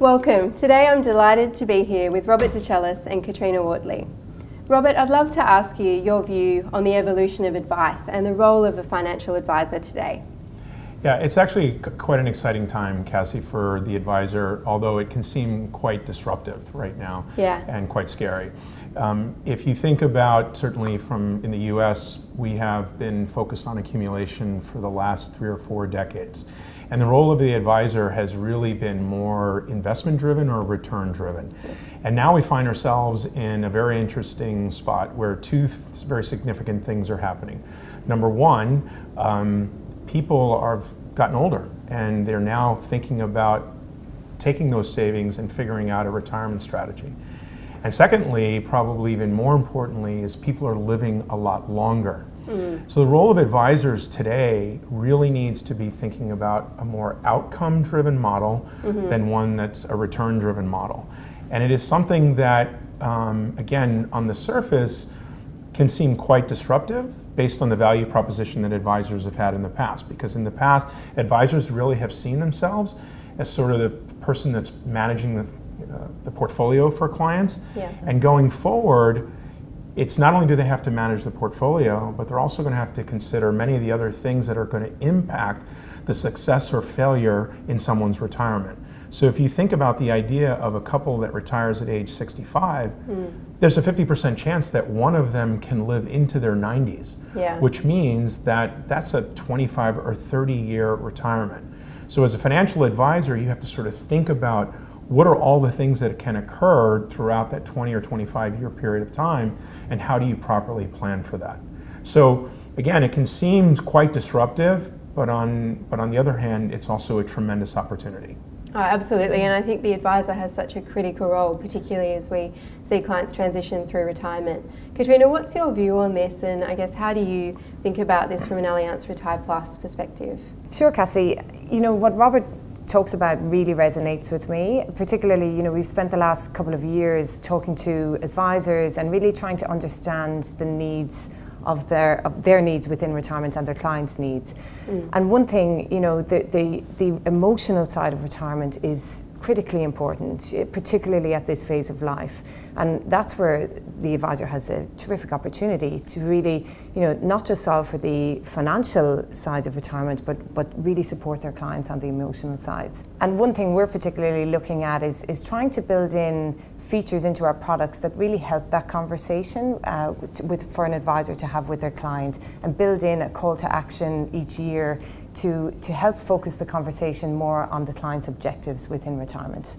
Welcome. Today I'm delighted to be here with Robert DeChellis and Caitriona Wortley. Robert, I'd love to ask you your view on the evolution of advice and the role of a financial advisor today. Yeah, it's actually quite an exciting time, Cassie, for the advisor, although it can seem quite disruptive right now and quite scary. If you think about, certainly in the US, we have been focused on accumulation for the last 3 or 4 decades. And the role of the advisor has really been more investment driven or return driven. And now we find ourselves in a very interesting spot where two very significant things are happening. Number one, people have gotten older and they're now thinking about taking those savings and figuring out a retirement strategy. And secondly, probably even more importantly, is people are living a lot longer. So the role of advisors today really needs to be thinking about a more outcome-driven model than one that's a return-driven model. And it is something that, again, on the surface, can seem quite disruptive based on the value proposition that advisors have had in the past. Because in the past, advisors really have seen themselves as sort of the person that's managing the portfolio for clients. And going forward, it's not only do they have to manage the portfolio, but they're also going to have to consider many of the other things that are going to impact the success or failure in someone's retirement. So if you think about the idea of a couple that retires at age 65, there's a 50% chance that one of them can live into their 90s, which means that that's a 25 or 30-year retirement. So as a financial advisor, you have to sort of think about what are all the things that can occur throughout that 20 or 25-year period of time, and how do you properly plan for that? So again, it can seem quite disruptive, but on the other hand, it's also a tremendous opportunity. Oh, absolutely, and I think the advisor has such a critical role, particularly as we see clients transition through retirement. Caitriona, what's your view on this, and I guess how do you think about this from an Allianz Retire Plus perspective? Sure, Cassie. You know, what Robert talks about really resonates with me. Particularly, you know, we've spent the last couple of years talking to advisors and really trying to understand the needs of their needs within retirement and their clients' needs. And one thing, you know, the emotional side of retirement is critically important, particularly at this phase of life. And that's where the advisor has a terrific opportunity to really, you know, not just solve for the financial side of retirement, but really support their clients on the emotional sides. And one thing we're particularly looking at is trying to build in features into our products that really help that conversation for an advisor to have with their client, and build in a call to action each year to help focus the conversation more on the client's objectives within retirement.